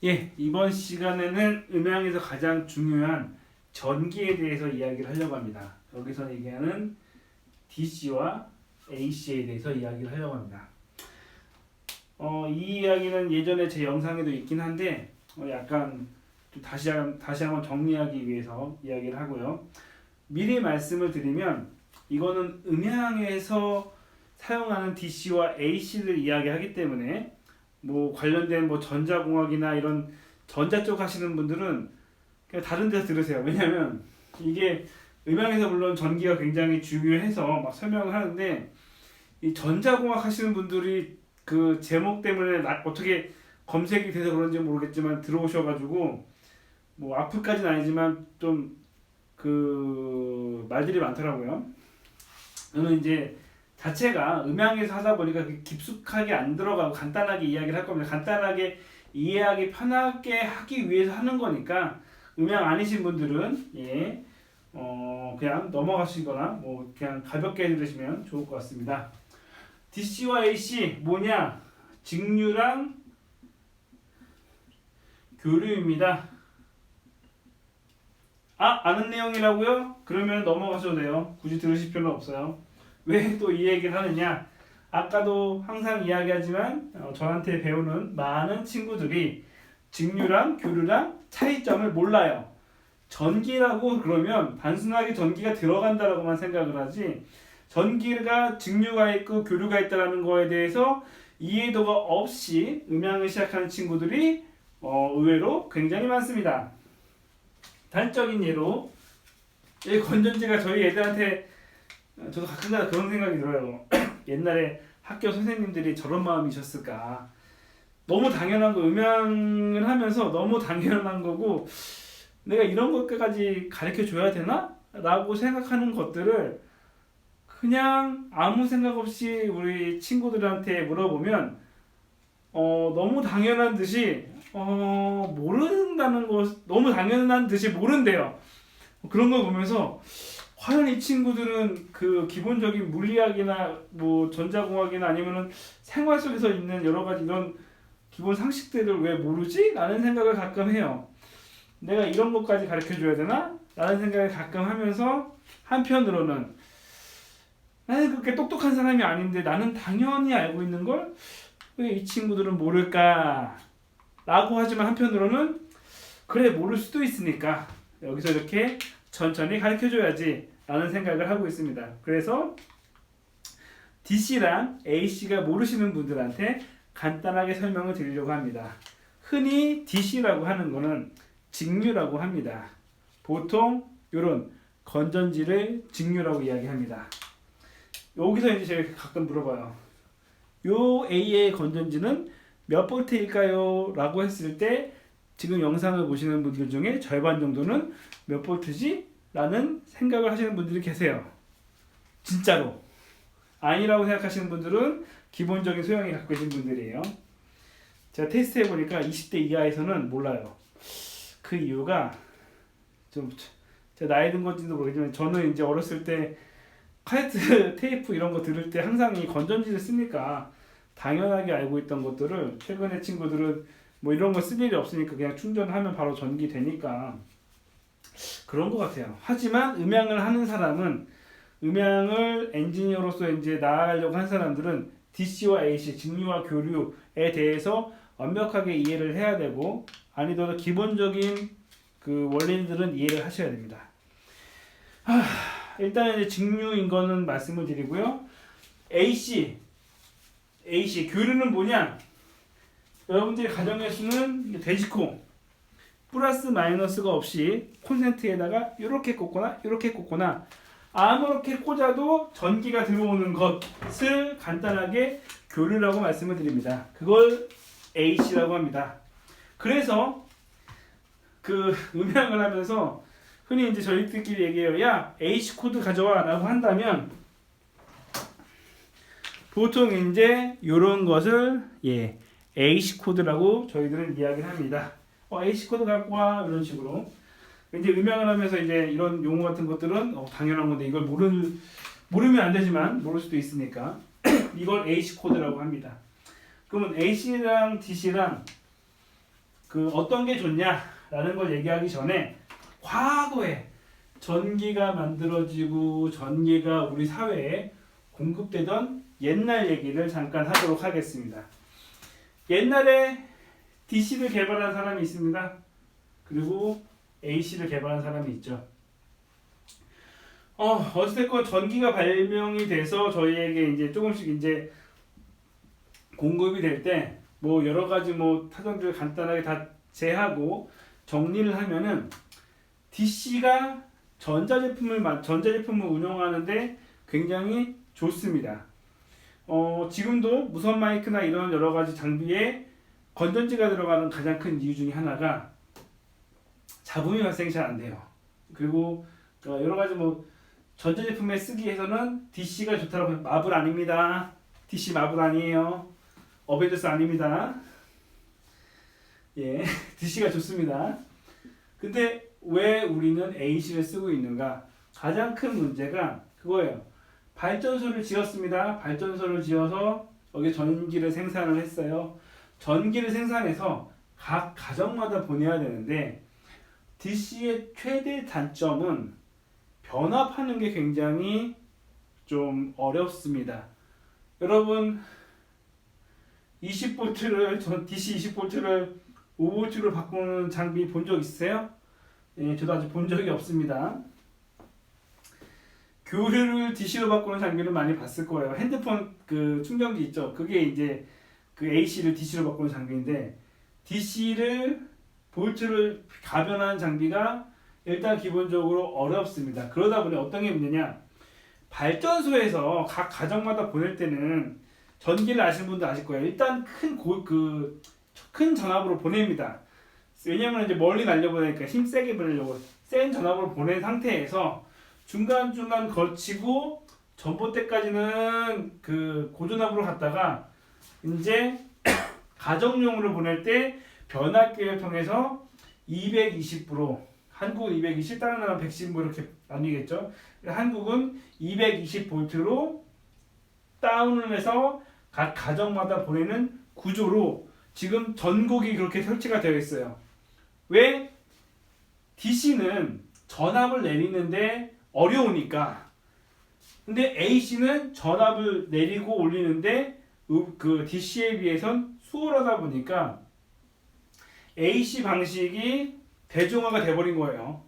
예, 이번 시간에는 음향에서 가장 중요한 전기에 대해서 이야기를 하려고 합니다. 여기서 얘기하는 DC와 AC에 대해서 이야기를 하려고 합니다. 이 이야기는 예전에 제 영상에도 있긴 한데 약간 좀 다시 한번 정리하기 위해서 이야기를 하고요. 미리 말씀을 드리면 이거는 음향에서 사용하는 DC와 AC를 이야기하기 때문에 뭐 관련된 뭐 전자공학이나 이런 전자 쪽 하시는 분들은 그냥 다른 데서 들으세요. 왜냐면 이게 음향에서 물론 전기가 굉장히 중요해서 막 설명을 하는데 이 전자공학 하시는 분들이 그 제목 때문에 어떻게 검색이 돼서 그런지 모르겠지만 들어오셔가지고 뭐 앞을까지는 아니지만 좀 그 말들이 많더라고요. 저는 이제 자체가 음향에서 하다 보니까 깊숙하게 안 들어가고 간단하게 이야기를 할 겁니다. 간단하게 이해하기 편하게 하기 위해서 하는 거니까 음향 아니신 분들은 그냥 넘어가시거나 뭐 그냥 가볍게 들으시면 좋을 것 같습니다. DC와 AC 뭐냐? 직류랑 교류입니다. 아는 내용이라고요? 그러면 넘어가셔도 돼요. 굳이 들으실 필요 없어요. 왜 또 이 얘기를 하느냐? 아까도 항상 이야기하지만 저한테 배우는 많은 친구들이 직류랑 교류랑 차이점을 몰라요. 전기라고 그러면 단순하게 전기가 들어간다라고만 생각을 하지 전기가 직류가 있고 교류가 있다는 거에 대해서 이해도가 없이 음향을 시작하는 친구들이 의외로 굉장히 많습니다. 단적인 예로 이 건전지가 저희 애들한테 저도 가끔가다 그런 생각이 들어요. 옛날에 학교 선생님들이 저런 마음이셨을까. 너무 당연한 거 음향을 하면서 너무 당연한 거고 내가 이런 것까지 가르쳐 줘야 되나? 라고 생각하는 것들을 그냥 아무 생각 없이 우리 친구들한테 물어보면 너무 당연한 듯이 모른다는 거 너무 당연한 듯이 모른대요. 그런 걸 보면서 과연 이 친구들은 그 기본적인 물리학이나 뭐 전자공학이나 아니면은 생활 속에서 있는 여러 가지 이런 기본 상식들을 왜 모르지? 라는 생각을 가끔 해요. 내가 이런 것까지 가르쳐 줘야 되나? 라는 생각을 가끔 하면서 한편으로는 나는 그렇게 똑똑한 사람이 아닌데 나는 당연히 알고 있는 걸 왜 이 친구들은 모를까? 라고 하지만 한편으로는 그래 모를 수도 있으니까 여기서 이렇게 천천히 가르쳐줘야지 라는 생각을 하고 있습니다. 그래서 DC랑 AC가 모르시는 분들한테 간단하게 설명을 드리려고 합니다. 흔히 DC라고 하는 거는 직류라고 합니다. 보통 이런 건전지를 직류라고 이야기합니다. 여기서 이제 제가 가끔 물어봐요. 요 A의 건전지는 몇 볼트일까요? 라고 했을 때 지금 영상을 보시는 분들 중에 절반 정도는 몇 볼트지? 라는 생각을 하시는 분들이 계세요. 진짜로. 아니라고 생각하시는 분들은 기본적인 소양이 갖고 계신 분들이에요. 제가 테스트 해보니까 20대 이하에서는 몰라요. 그 이유가 좀 제가 나이 든 건지도 모르겠지만 저는 이제 어렸을 때 카세트 테이프 이런 거 들을 때 항상 이 건전지를 쓰니까 당연하게 알고 있던 것들을 최근에 친구들은 뭐 이런 거 쓸 일이 없으니까 그냥 충전하면 바로 전기 되니까 그런 것 같아요. 하지만 음향을 하는 사람은 음향을 엔지니어로서 이제 나아가려고 한 사람들은 DC와 AC, 직류와 교류에 대해서 완벽하게 이해를 해야 되고 아니더라도 기본적인 그 원리들은 이해를 하셔야 됩니다. 일단 이제 직류인 거는 말씀을 드리고요. AC 교류는 뭐냐? 여러분들이 가정의 수는 돼지코 플러스 마이너스가 없이 콘센트에다가 이렇게 꽂거나 아무렇게 꽂아도 전기가 들어오는 것을 간단하게 교류라고 말씀을 드립니다. 그걸 AC라고 합니다. 그래서 그 음향을 하면서 흔히 이제 저희들끼리 얘기해요. 야, AC 코드 가져와 라고 한다면 보통 이제 이런 것을 AC 코드라고 저희들은 이야기를 합니다. AC 코드 갖고 와 이런 식으로 이제 음향을 하면서 이제 이런 용어 같은 것들은 당연한 건데 이걸 모르면 안 되지만 모를 수도 있으니까 이걸 AC 코드라고 합니다. 그러면 AC랑 DC랑 그 어떤 게 좋냐라는 걸 얘기하기 전에 과거에 전기가 만들어지고 전기가 우리 사회에 공급되던 옛날 얘기를 잠깐 하도록 하겠습니다. 옛날에 DC를 개발한 사람이 있습니다. 그리고 AC를 개발한 사람이 있죠. 어찌됐건 전기가 발명이 돼서 저희에게 이제 조금씩 이제 공급이 될 때 뭐 여러 가지 뭐 사정들을 간단하게 다 제하고 정리를 하면은 DC가 전자제품을 운영하는데 굉장히 좋습니다. 지금도 무선 마이크나 이런 여러 가지 장비에 건전지가 들어가는 가장 큰 이유 중에 하나가 잡음이 발생이 잘 안 돼요. 그리고 여러 가지 뭐 전자제품에 쓰기 위해서는 DC가 좋다고 마블 아닙니다. DC 마블 아니에요. 어베더스 아닙니다. 예, DC가 좋습니다. 근데 왜 우리는 AC를 쓰고 있는가? 가장 큰 문제가 그거예요. 발전소를 지었습니다. 발전소를 지어서 여기 전기를 생산을 했어요. 전기를 생산해서 각 가정마다 보내야 되는데 DC의 최대 단점은 변압하는 게 굉장히 좀 어렵습니다. 여러분 20V를 DC 20V를 5V로 바꾸는 장비 본 적 있으세요? 예, 저도 아직 본 적이 없습니다. 교류를 DC로 바꾸는 장비를 많이 봤을 거예요. 핸드폰 그 충전기 있죠. 그게 이제 그 AC를 DC로 바꾸는 장비인데 DC를 볼트를 가변하는 장비가 일단 기본적으로 어렵습니다. 그러다 보니 어떤 게 문제냐? 발전소에서 각 가정마다 보낼 때는 전기를 아시는 분도 아실 거예요. 일단 큰 전압으로 보냅니다. 왜냐면 이제 멀리 날려보내니까 힘 세게 보내려고 센 전압으로 보낸 상태에서 중간중간 거치고 전봇대까지는 그 고전압으로 갔다가 이제 가정용으로 보낼 때 변압기를 통해서 220V, 한국은 220, 다른 나라는 110V 이렇게 나뉘겠죠. 한국은 220V로 다운을 해서 각 가정마다 보내는 구조로 지금 전국이 그렇게 설치가 되어 있어요. 왜? DC는 전압을 내리는데 어려우니까. 근데 AC는 전압을 내리고 올리는데 그 DC에 비해선 수월하다 보니까 AC 방식이 대중화가 돼버린 거예요.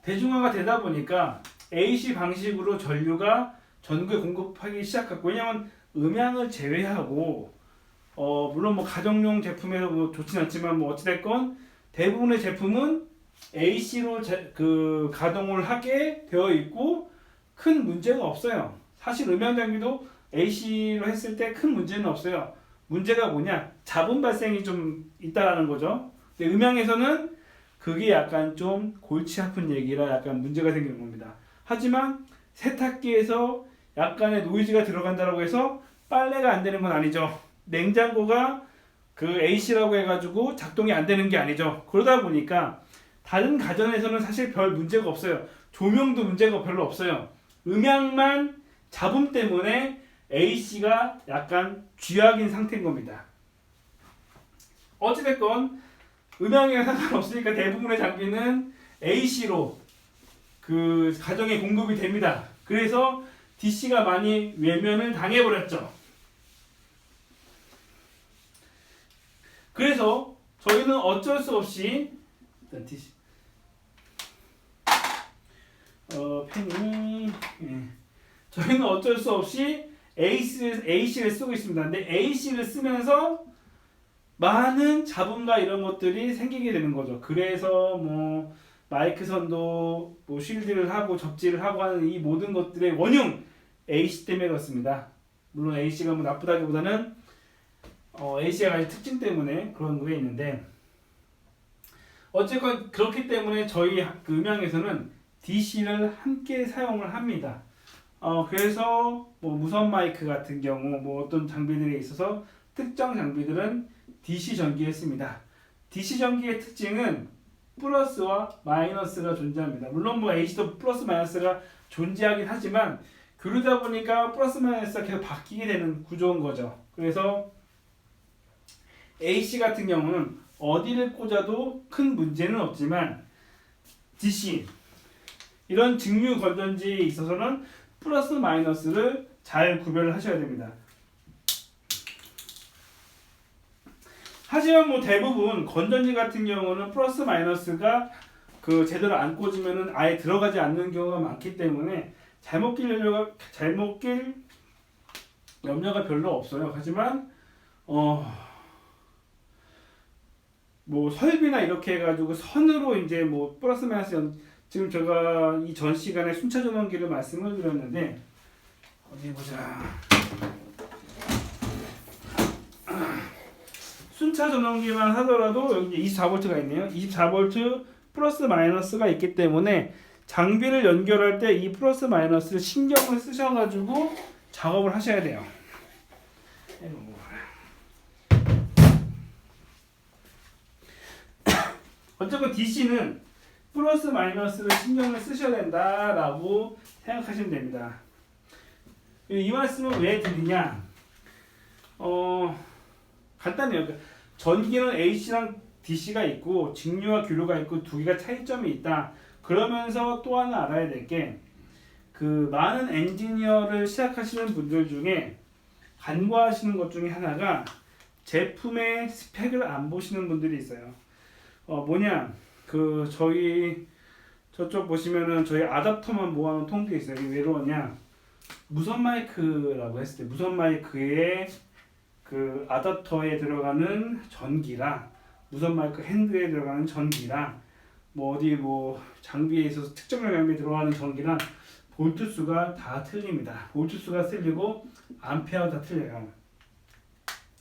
대중화가 되다 보니까 AC 방식으로 전류가 전국에 공급하기 시작했고, 왜냐면 음향을 제외하고 물론 뭐 가정용 제품에서 뭐 좋진 않지만 뭐 어찌됐건 대부분의 제품은 AC로 그 가동을 하게 되어 있고 큰 문제가 없어요. 사실 음향 장비도 AC로 했을 때 큰 문제는 없어요. 문제가 뭐냐? 잡음 발생이 좀 있다라는 거죠. 근데 음향에서는 그게 약간 좀 골치 아픈 얘기라 약간 문제가 생기는 겁니다. 하지만 세탁기에서 약간의 노이즈가 들어간다고 해서 빨래가 안 되는 건 아니죠. 냉장고가 그 AC라고 해가지고 작동이 안 되는 게 아니죠. 그러다 보니까 다른 가전에서는 사실 별 문제가 없어요. 조명도 문제가 별로 없어요. 음향만 잡음 때문에 AC가 약간 쥐약인 상태인 겁니다. 어찌됐건 음향이랑 상관없으니까 대부분의 장비는 AC로 그 가정에 공급이 됩니다. 그래서 DC가 많이 외면을 당해버렸죠. 그래서 저희는 어쩔 수 없이 일단 DC 펜이 저희는 어쩔 수 없이 AC를 쓰고 있습니다. 근데 AC를 쓰면서 많은 잡음과 이런 것들이 생기게 되는 거죠. 그래서 뭐 마이크 선도 뭐 쉴드를 하고 접지를 하고 하는 이 모든 것들의 원흉 AC 때문에 그렇습니다. 물론 AC가 뭐 나쁘다기보다는 AC가 가진 특징 때문에 그런 게 있는데, 어쨌건 그렇기 때문에 저희 그 음향에서는 DC를 함께 사용을 합니다. 그래서 뭐 무선 마이크 같은 경우 뭐 어떤 장비들에 있어서 특정 장비들은 DC 전기에 씁니다. DC 전기의 특징은 플러스와 마이너스가 존재합니다. 물론 뭐 AC도 플러스 마이너스가 존재하긴 하지만 그러다 보니까 플러스 마이너스가 계속 바뀌게 되는 구조인 거죠. 그래서 AC 같은 경우는 어디를 꽂아도 큰 문제는 없지만 DC 이런 직류 건전지에 있어서는 플러스 마이너스를 잘 구별을 하셔야 됩니다. 하지만 뭐 대부분 건전지 같은 경우는 플러스 마이너스가 그 제대로 안 꽂으면은 아예 들어가지 않는 경우가 많기 때문에 잘못 낄 염려가 별로 없어요. 하지만 뭐 설비나 이렇게 해가지고 선으로 이제 뭐 플러스 마이너스 지금 제가 이 전 시간에 순차 전원기를 말씀을 드렸는데 어디 보자. 순차 전원기만 하더라도 여기 24V가 있네요. 24V 플러스 마이너스가 있기 때문에 장비를 연결할 때 이 플러스 마이너스를 신경을 쓰셔가지고 작업을 하셔야 돼요. 어쨌건 DC는 플러스 마이너스를 신경을 쓰셔야 된다라고 생각하시면 됩니다. 이 말씀을 왜 드리냐? 간단해요. 전기는 AC랑 DC가 있고 직류와 규류가 있고 두 개가 차이점이 있다. 그러면서 또 하나 알아야 될 게 그 많은 엔지니어를 시작하시는 분들 중에 간과하시는 것 중에 하나가 제품의 스펙을 안 보시는 분들이 있어요. 뭐냐? 그 저희 저쪽 보시면은 저희 아답터만 모아놓은 통도 있어요. 이게 왜 그러냐? 무선 마이크라고 했을 때 무선 마이크에 그 아답터에 들어가는 전기랑 무선 마이크 핸드에 들어가는 전기랑 뭐 어디 뭐 장비에 있어서 특정용 장비에 들어가는 전기랑 볼트 수가 다 틀립니다. 볼트 수가 틀리고 암페어도 다 틀려요.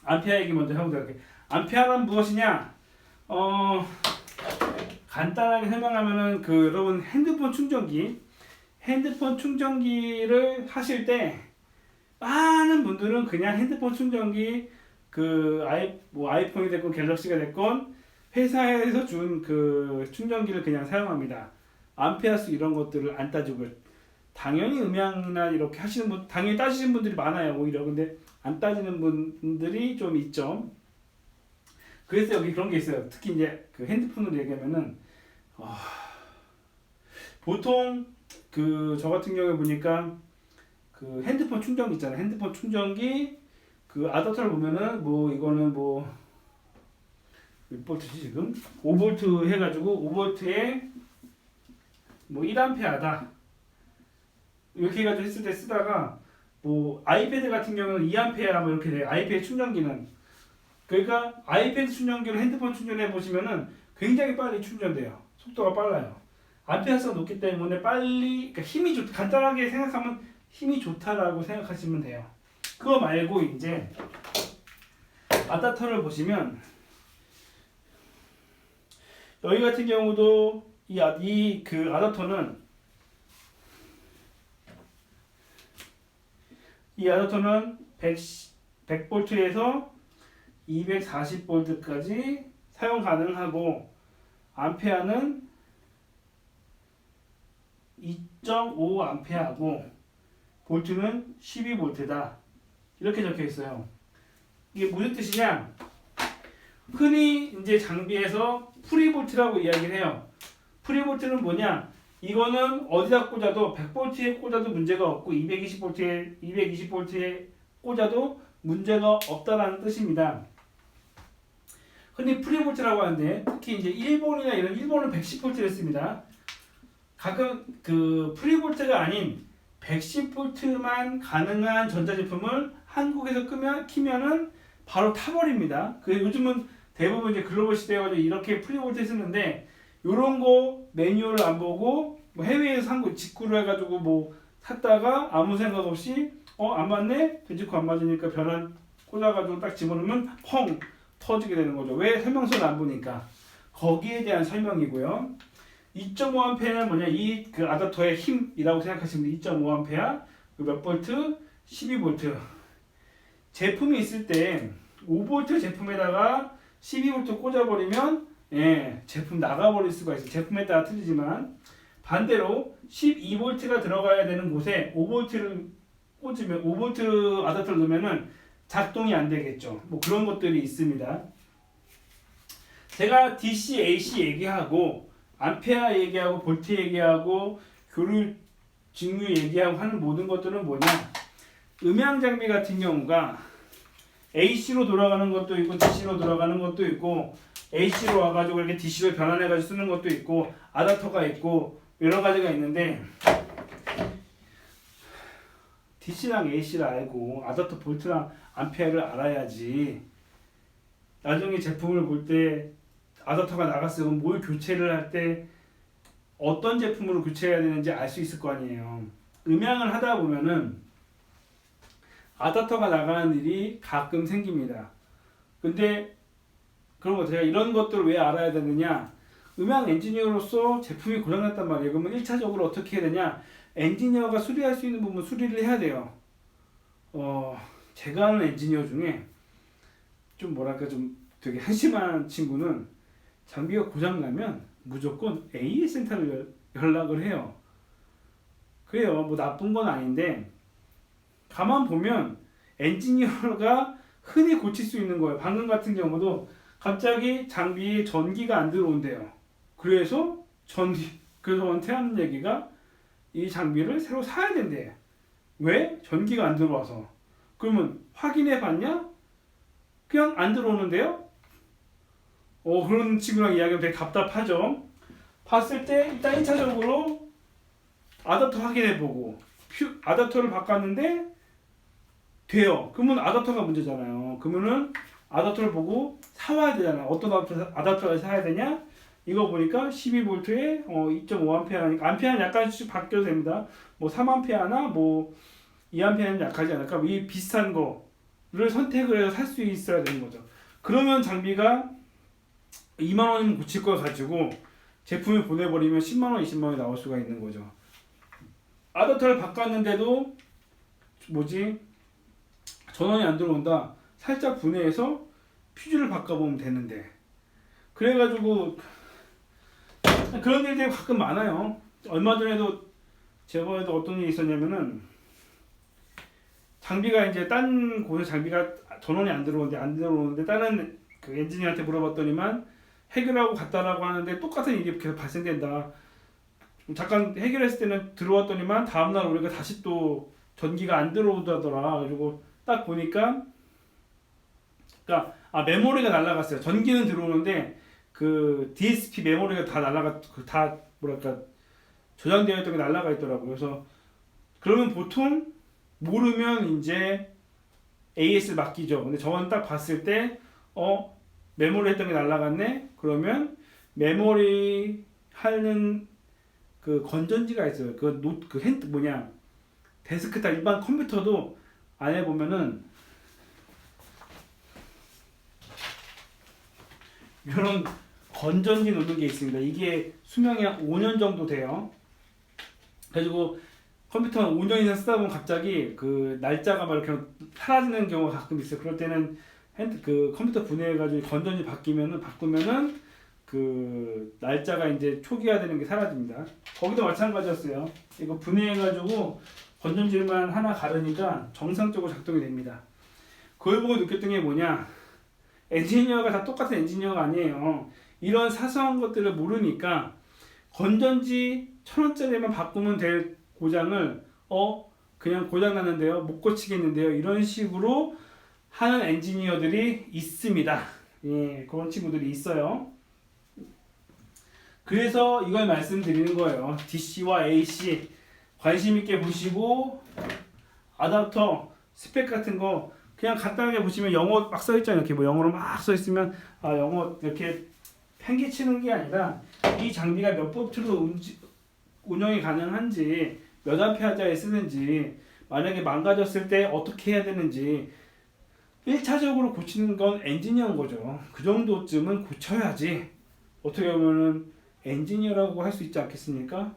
암페어 얘기 먼저 해보도록 할게요. 암페어는 무엇이냐? 간단하게 설명하면은 그 여러분 핸드폰 충전기를 하실 때 많은 분들은 그냥 핸드폰 충전기 그 아이폰이 됐건 갤럭시가 됐건 회사에서 준 그 충전기를 그냥 사용합니다. 암페어수 이런 것들을 안 따지고 당연히 음향이나 이렇게 하시는 분 당연히 따지시는 분들이 많아요. 오히려 근데 안 따지는 분들이 좀 있죠. 그래서 여기 그런 게 있어요. 특히 이제 그 핸드폰으로 얘기하면은 보통 그 저 같은 경우에 보니까 그 핸드폰 충전기 있잖아요. 핸드폰 충전기 그 아답터를 보면은 뭐 이거는 뭐 몇 볼트지 지금? 5V 해가지고 5V에 뭐 1A다 이렇게 해가지고 했을 때 쓰다가 뭐 아이패드 같은 경우는 2A 뭐 이렇게 돼요. 아이패드 충전기는 그러니까 아이패드 충전기로 핸드폰 충전해 보시면은 굉장히 빨리 충전돼요. 속도가 빨라요. 암페어수가 높기 때문에 빨리 그러니까 힘이 좋 간단하게 생각하면 힘이 좋다라고 생각하시면 돼요. 그거 말고 이제 아답터를 보시면 여기 같은 경우도 이 그 아답터는 이 아답터는 100V에서 240V까지 사용 가능하고 암페어는 2.5A하고 볼트는 12V다 이렇게 적혀 있어요. 이게 무슨 뜻이냐? 흔히 이제 장비에서 프리볼트라고 이야기를 해요. 프리볼트는 뭐냐? 이거는 어디다 꽂아도 100V에 꽂아도 문제가 없고 220V에 꽂아도 문제가 없다라는 뜻입니다. 흔히 프리볼트라고 하는데 특히 이제 일본이나 일본은 110V를 씁니다. 가끔 그 프리볼트가 아닌 110V만 가능한 전자제품을 한국에서 키면은 바로 타버립니다. 그 요즘은 대부분 이제 글로벌 시대여가지고 이렇게 프리볼트 쓰는데 요런 거 매뉴얼을 안 보고 뭐 해외에서 산 거 직구를 해가지고 뭐 샀다가 아무 생각 없이 안 맞네? 돼지코 안 맞으니까 변환 꽂아가지고 딱 집어넣으면 펑 터지게 되는 거죠. 왜? 설명서를 안 보니까. 거기에 대한 설명이고요. 2.5A는 뭐냐? 이 그 아답터의 힘이라고 생각하시면 2.5A 그 몇 볼트? 12V. 제품이 있을 때 5V 제품에다가 12V 꽂아버리면 제품 나가버릴 수가 있어요. 제품에 따라 틀리지만 반대로 12V가 들어가야 되는 곳에 5V를 꽂으면 5V 아답터를 넣으면은 작동이 안 되겠죠. 뭐 그런 것들이 있습니다. 제가 DC, AC 얘기하고 암페어 얘기하고 볼트 얘기하고 교류 직류 얘기하고 하는 모든 것들은 뭐냐? 음향 장비 같은 경우가 AC로 돌아가는 것도 있고 DC로 돌아가는 것도 있고 AC로 와가지고 이렇게 DC로 변환해가지고 쓰는 것도 있고 아답터가 있고 여러 가지가 있는데 DC랑 AC를 알고 아답터 볼트랑 암페어를 알아야지 나중에 제품을 볼 때 아답터가 나갔으면 뭘 교체를 할 때 어떤 제품으로 교체해야 되는지 알 수 있을 거 아니에요. 음향을 하다 보면은 아답터가 나가는 일이 가끔 생깁니다. 근데 그럼 제가 이런 것들을 왜 알아야 되느냐? 음향 엔지니어로서 제품이 고장났단 말이에요. 그러면 1차적으로 어떻게 해야 되냐? 엔지니어가 수리할 수 있는 부분 수리를 해야 돼요. 제가 아는 엔지니어 중에 좀 뭐랄까 좀 되게 한심한 친구는 장비가 고장나면 무조건 AS 센터를 연락을 해요. 그래요. 뭐 나쁜 건 아닌데 가만 보면 엔지니어가 흔히 고칠 수 있는 거예요. 방금 같은 경우도 갑자기 장비에 전기가 안 들어온대요. 그래서 저한테 하는 얘기가 이 장비를 새로 사야 된대. 왜? 전기가 안 들어와서. 그러면 확인해 봤냐? 그냥 안 들어오는데요? 그런 친구랑 이야기하면 되게 답답하죠. 봤을 때 일단 1차적으로 아답터 확인해보고 아답터를 바꿨는데 돼요. 그러면 아답터가 문제잖아요. 그러면은 아답터를 보고 사와야 되잖아요. 어떤 아답터를 사야 되냐? 이거 보니까 12V에 2.5A니까 암페어는 약간씩 바뀌어도 됩니다. 뭐 3A나 뭐 2A는 약하지 않을까? 이 비슷한 거를 선택을 해서 살 수 있어야 되는 거죠. 그러면 장비가 2만 원이면 고칠 걸 가지고 제품을 보내버리면 10만 원, 20만 원이 나올 수가 있는 거죠. 아답터를 바꿨는데도 전원이 안 들어온다. 살짝 분해해서 퓨즈를 바꿔보면 되는데 그래가지고 그런 일들이 가끔 많아요. 얼마 전에도 저번에도 어떤 일이 있었냐면은 장비가 이제 딴 곳에 장비가 전원이 안 들어오는데 다른 그 엔지니어한테 물어봤더니만 해결하고 갔다라고 하는데 똑같은 일이 계속 발생된다. 잠깐 해결했을 때는 들어왔더니만 다음날 우리가 다시 또 전기가 안 들어오더라. 그리고 딱 보니까 그러니까 메모리가 날아갔어요. 전기는 들어오는데 그 DSP 메모리가 다 다 뭐랄까 저장되어 있던 게 날아가 있더라고요. 그래서 그러면 보통 모르면 이제 AS를 맡기죠. 근데 저는 딱 봤을 때 메모리 했던 게 날아갔네. 그러면 메모리 하는 그 건전지가 있어요. 데스크탑 일반 컴퓨터도 안에 보면은 이런 건전지 놓는 게 있습니다. 이게 수명이 한 5년 정도 돼요. 그래가지고 컴퓨터는 5년 이상 쓰다 보면 갑자기 그 날짜가 막 이렇게 사라지는 경우가 가끔 있어요. 그럴 때는 컴퓨터 분해해가지고 건전지 바꾸면은 그 날짜가 이제 초기화되는 게 사라집니다. 거기도 마찬가지였어요. 이거 분해해가지고 건전지만 하나 가르니까 정상적으로 작동이 됩니다. 그걸 보고 느꼈던 게 뭐냐? 엔지니어가 다 똑같은 엔지니어가 아니에요. 이런 사소한 것들을 모르니까 건전지 1,000원짜리만 바꾸면 될 고장을 그냥 고장 났는데요, 못 고치겠는데요, 이런 식으로 하는 엔지니어들이 있습니다. 예, 그런 친구들이 있어요. 그래서 이걸 말씀드리는 거예요. DC와 AC 관심 있게 보시고 아답터 스펙 같은 거 그냥 간단하게 보시면 영어 막 써있잖아요. 이렇게 뭐 영어로 막 써있으면 영어 이렇게 팽개치는 게 아니라 이 장비가 몇 볼트로 운영이 가능한지, 몇 암페어짜리 쓰는지, 만약에 망가졌을 때 어떻게 해야 되는지 1차적으로 고치는 건 엔지니어인 거죠. 그 정도쯤은 고쳐야지 어떻게 보면은 엔지니어라고 할 수 있지 않겠습니까?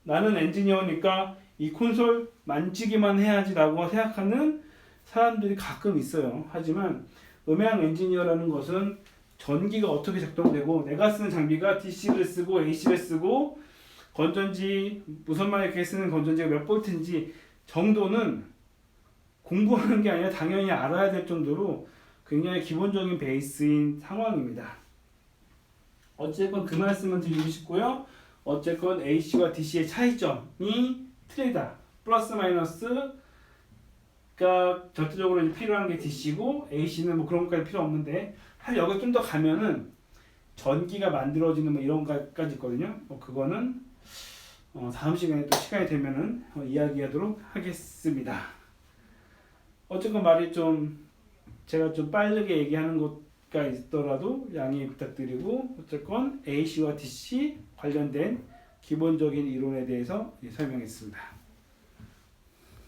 나는 엔지니어니까 이 콘솔 만지기만 해야지 라고 생각하는 사람들이 가끔 있어요. 하지만 음향 엔지니어라는 것은 전기가 어떻게 작동되고 내가 쓰는 장비가 DC를 쓰고 AC를 쓰고 건전지 무선만 이렇게 쓰는 건전지가 몇 볼트인지 정도는 공부하는 게 아니라 당연히 알아야 될 정도로 굉장히 기본적인 베이스인 상황입니다. 어쨌건 그 말씀은 드리고 싶고요. 어쨌건 AC와 DC의 차이점이 틀리다. 플러스 마이너스가 절대적으로 이제 필요한 게 DC고 AC는 뭐 그런 것까지 필요 없는데 사실 여기 좀 더 가면은 전기가 만들어지는 뭐 이런 것까지 있거든요. 그거는 다음 시간에 또 시간이 되면은 이야기하도록 하겠습니다. 어쨌건 말이 좀 제가 좀 빠르게 얘기하는 것가 있더라도 양해 부탁드리고 어쨌건 AC와 DC 관련된 기본적인 이론에 대해서 설명했습니다.